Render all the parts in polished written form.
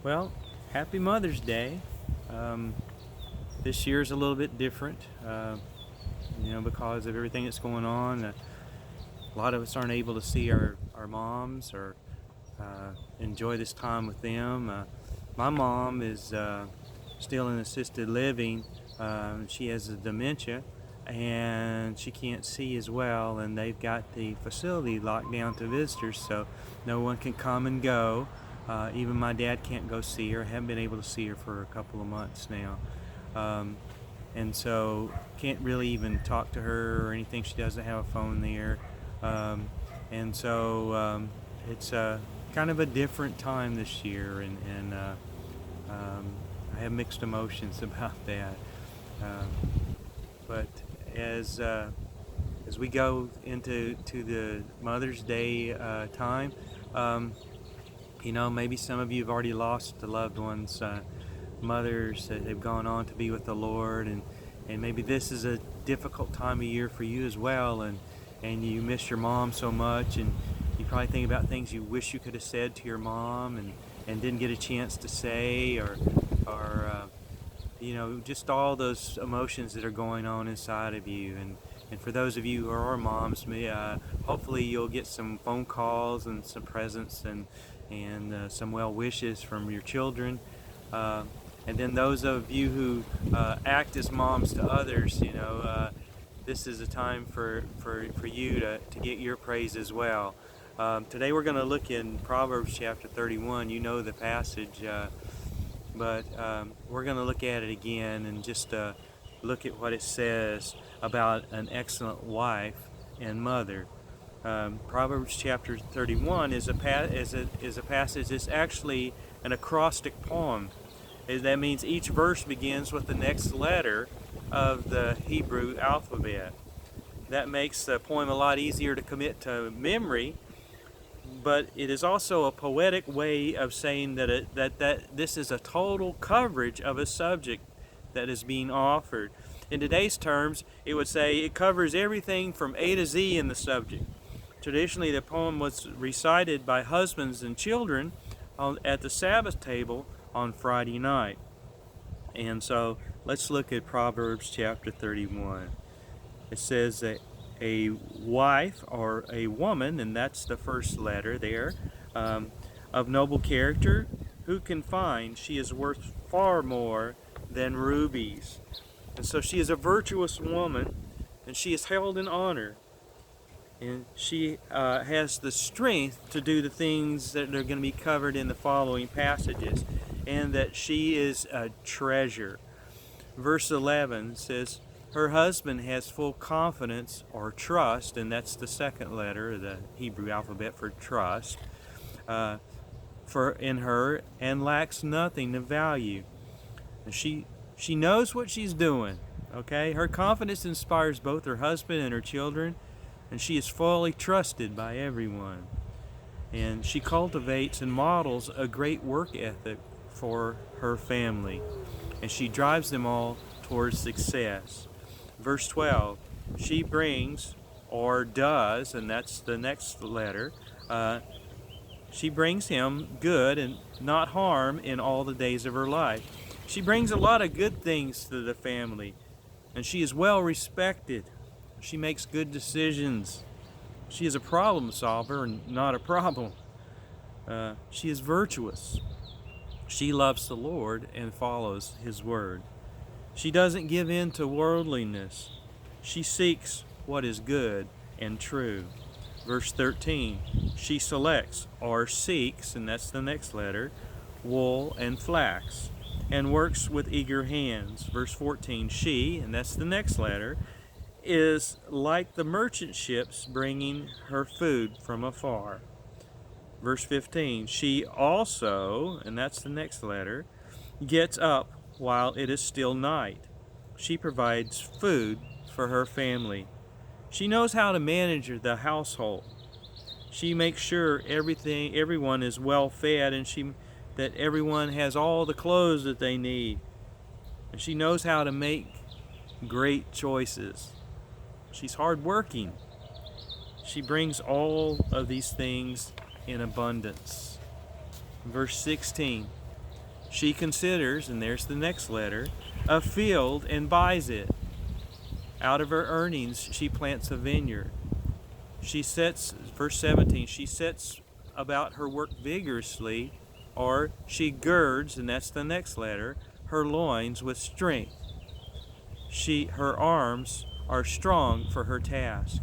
Well, happy Mother's Day. This year's a little bit different, because of everything that's going on. A lot of us aren't able to see our moms or enjoy this time with them. My mom is still in assisted living. She has a dementia and she can't see as well, and they've got the facility locked down to visitors, so no one can come and go. Even my dad can't go see her. I haven't been able to see her for a couple of months now. Um, and so can't really even talk to her or anything. She doesn't have a phone there. Um, and so it's kind of a different time this year, and I have mixed emotions about that. Um, but as we go into the Mother's Day time, um, maybe some of you have already lost the loved ones, mothers that have gone on to be with the Lord, and maybe this is a difficult time of year for you as well, and you miss your mom so much, and you probably think about things you wish you could have said to your mom and didn't get a chance to say, or just all those emotions that are going on inside of you. And for those of you who are moms, hopefully you'll get some phone calls and some presents and some well wishes from your children. And then those of you who act as moms to others, this is a time for you to get your praise as well. Today we're going to look in Proverbs chapter 31. You know the passage, but we're going to look at it again and just look at what it says about an excellent wife and mother. Proverbs chapter 31 is a passage that's actually an acrostic poem. That means each verse begins with the next letter of the Hebrew alphabet. That makes the poem a lot easier to commit to memory, but it is also a poetic way of saying that this is a total coverage of a subject that is being offered. In today's terms, it would say it covers everything from A to Z in the subject. Traditionally, the poem was recited by husbands and children at the Sabbath table on Friday night. And so let's look at Proverbs chapter 31. It says that a wife or a woman, and that's the first letter there, of noble character, who can find? She is worth far more than rubies. And so she is a virtuous woman, and she is held in honor. And she has the strength to do the things that are going to be covered in the following passages, and that she is a treasure. Verse 11 says, her husband has full confidence or trust, and that's the second letter of the Hebrew alphabet for trust, in her, and lacks nothing of value. And she knows what she's doing. Okay, her confidence inspires both her husband and her children, and she is fully trusted by everyone. And she cultivates and models a great work ethic for her family, and she drives them all towards success. Verse 12, she brings, or does, and that's the next letter, she brings him good and not harm in all the days of her life. She brings a lot of good things to the family, and she is well respected. She makes good decisions. She is a problem solver and not a problem. She is virtuous. She loves the Lord and follows His word. She doesn't give in to worldliness. She seeks what is good and true. Verse 13, she selects or seeks, and that's the next letter, wool and flax, and works with eager hands. Verse 14, she, and that's the next letter, is like the merchant ships bringing her food from afar. Verse 15, she also, and that's the next letter, gets up while it is still night. She provides food for her family. She knows how to manage the household. She makes sure everyone is well fed, and that everyone has all the clothes that they need. And she knows how to make great choices. She's hardworking. She brings all of these things in abundance. Verse 16, She considers, and there's the next letter, a field and buys it. Out of her earnings, she plants a vineyard. She sets, verse 17, she sets about her work vigorously, or she girds, and that's the next letter, her loins with strength. Her arms are strong for her task.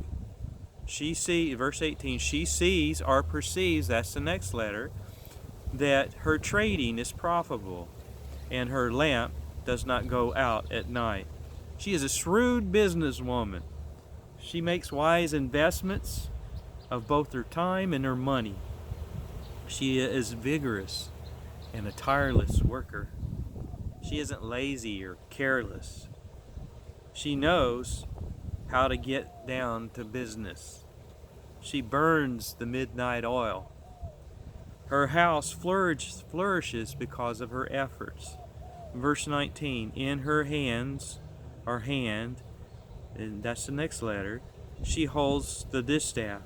Verse 18, she sees or perceives, that's the next letter, that her trading is profitable, and her lamp does not go out at night. She is a shrewd businesswoman. She makes wise investments of both her time and her money. She is vigorous and a tireless worker. She isn't lazy or careless. She knows how to get down to business. She burns the midnight oil. Her house flourishes because of her efforts. Verse 19, in her hands, or hand, and that's the next letter, she holds the distaff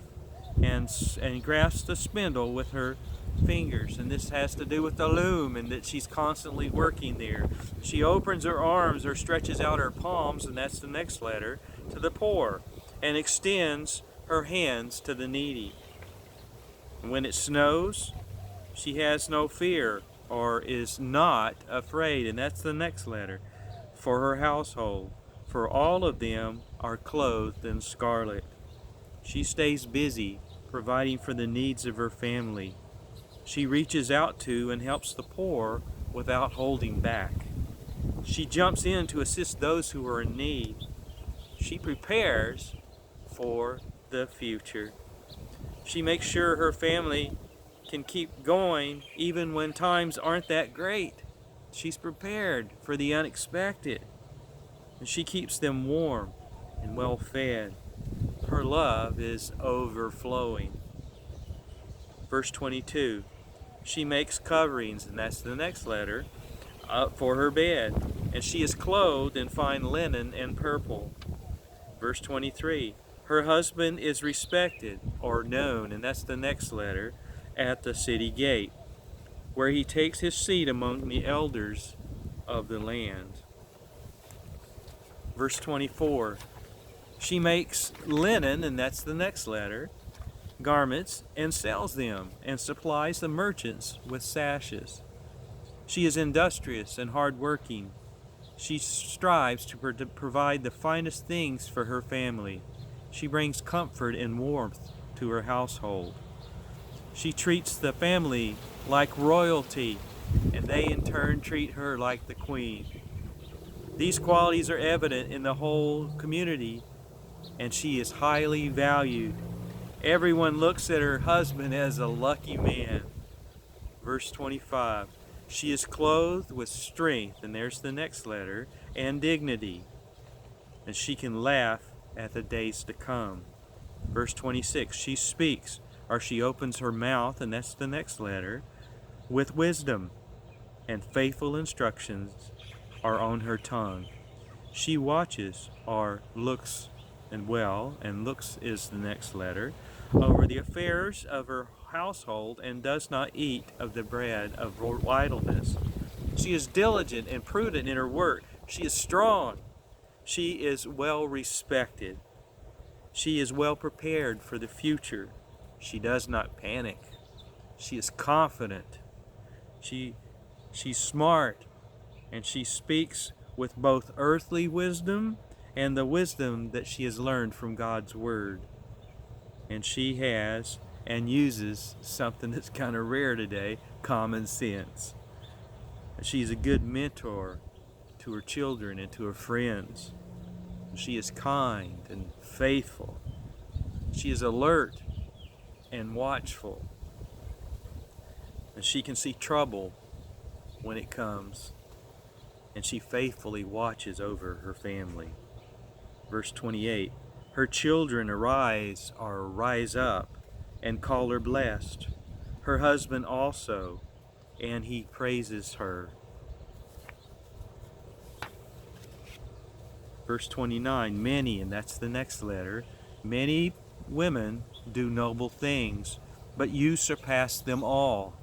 and grasps the spindle with her fingers, and this has to do with the loom and that she's constantly working there. She opens her arms or stretches out her palms, and that's the next letter, to the poor, and extends her hands to the needy. And when it snows, she has no fear or is not afraid, and that's the next letter, for her household, for all of them are clothed in scarlet. She stays busy providing for the needs of her family. She reaches out to and helps the poor without holding back. She jumps in to assist those who are in need. She prepares for the future. She makes sure her family can keep going even when times aren't that great. She's prepared for the unexpected, and she keeps them warm and well fed. Her love is overflowing. Verse 22, she makes coverings, and that's the next letter, for her bed, and she is clothed in fine linen and purple. Verse 23, her husband is respected or known, and that's the next letter, at the city gate, where he takes his seat among the elders of the land. Verse 24, she makes linen, and that's the next letter, garments, and sells them, and supplies the merchants with sashes. She is industrious and hardworking. She strives to provide the finest things for her family. She brings comfort and warmth to her household. She treats the family like royalty, and they in turn treat her like the queen. These qualities are evident in the whole community, and she is highly valued. Everyone looks at her husband as a lucky man. Verse 25, she is clothed with strength, and there's the next letter, and dignity, and she can laugh at the days to come. Verse 26, she speaks, or she opens her mouth, and that's the next letter, with wisdom, and faithful instructions are on her tongue. She watches, or looks, and looks is the next letter, over the affairs of her household, and does not eat of the bread of idleness. She is diligent and prudent in her work. She is strong. She is well respected. She is well prepared for the future. She does not panic. She is confident. She's smart, and she speaks with both earthly wisdom and the wisdom that she has learned from God's Word. And she has and uses something that's kind of rare today, common sense. She's a good mentor to her children and to her friends. She is kind and faithful. She is alert and watchful. And she can see trouble when it comes. And she faithfully watches over her family. Verse 28, her children rise up and call her blessed. Her husband also, and he praises her. Verse 29, many, and that's the next letter, many women do noble things, but you surpass them all.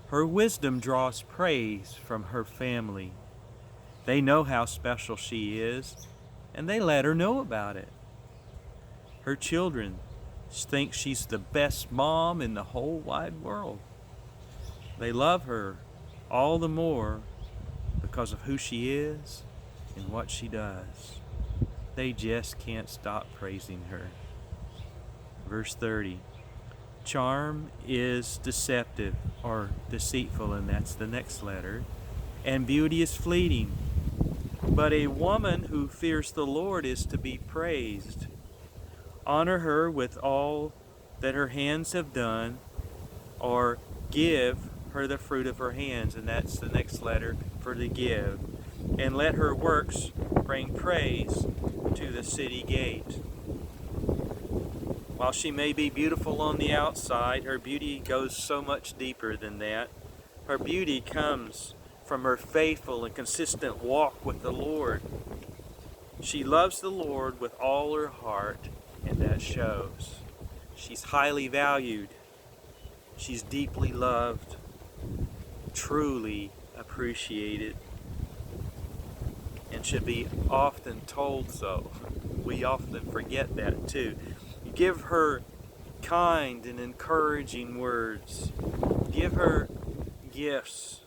Her wisdom draws praise from her family. They know how special she is, and they let her know about it. Her children think she's the best mom in the whole wide world. They love her all the more because of who she is and what she does. They just can't stop praising her. Verse 30. Charm is deceptive or deceitful, and that's the next letter. And beauty is fleeting. But a woman who fears the Lord is to be praised. Honor her with all that her hands have done, or give her the fruit of her hands, and that's the next letter for the give. And let her works bring praise to the city gate. While she may be beautiful on the outside, her beauty goes so much deeper than that. Her beauty comes from her faithful and consistent walk with the Lord. She loves the Lord with all her heart, and that shows. She's highly valued. She's deeply loved, truly appreciated, and should be often told so. We often forget that too. Give her kind and encouraging words. Give her gifts.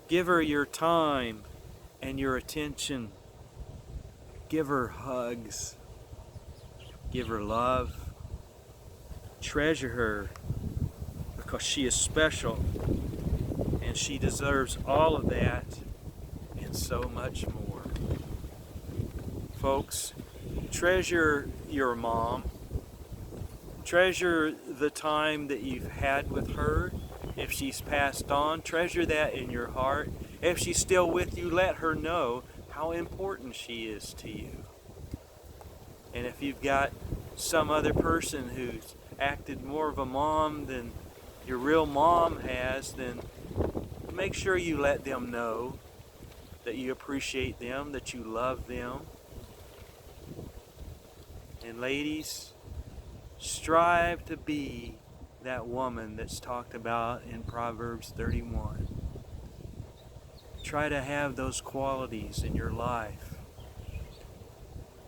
Give her your time and your attention. Give her hugs. Give her love. Treasure her because she is special and she deserves all of that and so much more. Folks, treasure your mom. Treasure the time that you've had with her. If she's passed on, treasure that in your heart. If she's still with you, let her know how important she is to you. And if you've got some other person who's acted more of a mom than your real mom has, then make sure you let them know that you appreciate them, that you love them. And ladies, strive to be that woman that's talked about in Proverbs 31. Try to have those qualities in your life.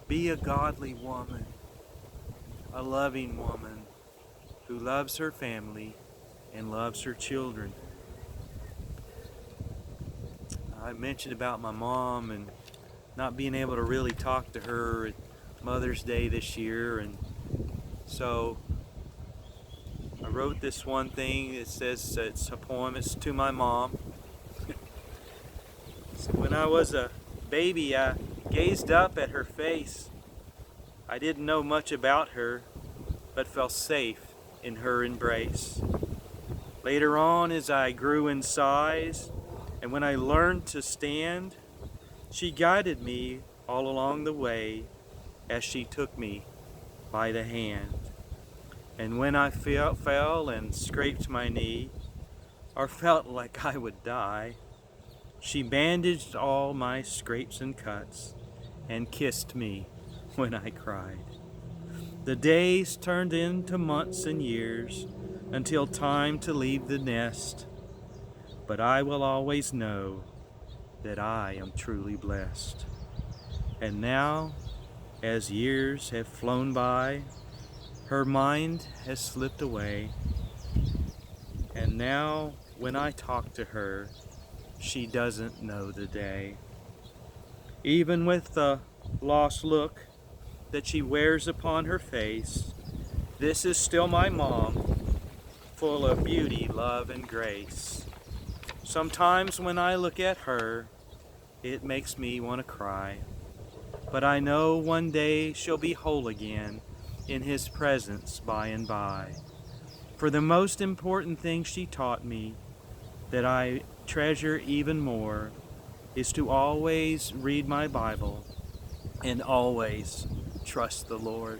Be a godly woman, a loving woman who loves her family and loves her children. I mentioned about my mom and not being able to really talk to her at Mother's Day this year, and so I wrote this one thing. It says it's a poem. It's to my mom. So when I was a baby, I gazed up at her face. I didn't know much about her, but felt safe in her embrace. Later on, as I grew in size, and when I learned to stand, she guided me all along the way as she took me by the hand. And when I fell and scraped my knee, or felt like I would die, she bandaged all my scrapes and cuts and kissed me when I cried. The days turned into months and years until time to leave the nest, but I will always know that I am truly blessed. And now, as years have flown by, her mind has slipped away, and now when I talk to her, she doesn't know the day. Even with the lost look that she wears upon her face, this is still my mom, full of beauty, love, and grace. Sometimes when I look at her, it makes me want to cry. But I know one day she'll be whole again in His presence by and by. For the most important thing she taught me that I treasure even more is to always read my Bible and always trust the Lord.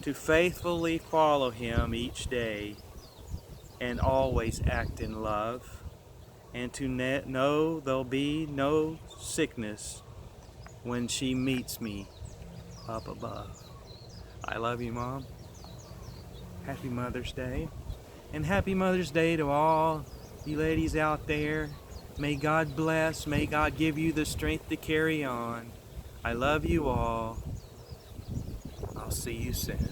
To faithfully follow Him each day and always act in love, and to know there'll be no sickness when she meets me up above. I love you, Mom. Happy Mother's Day. And happy Mother's Day to all you ladies out there. May God bless. May God give you the strength to carry on. I love you all. I'll see you soon.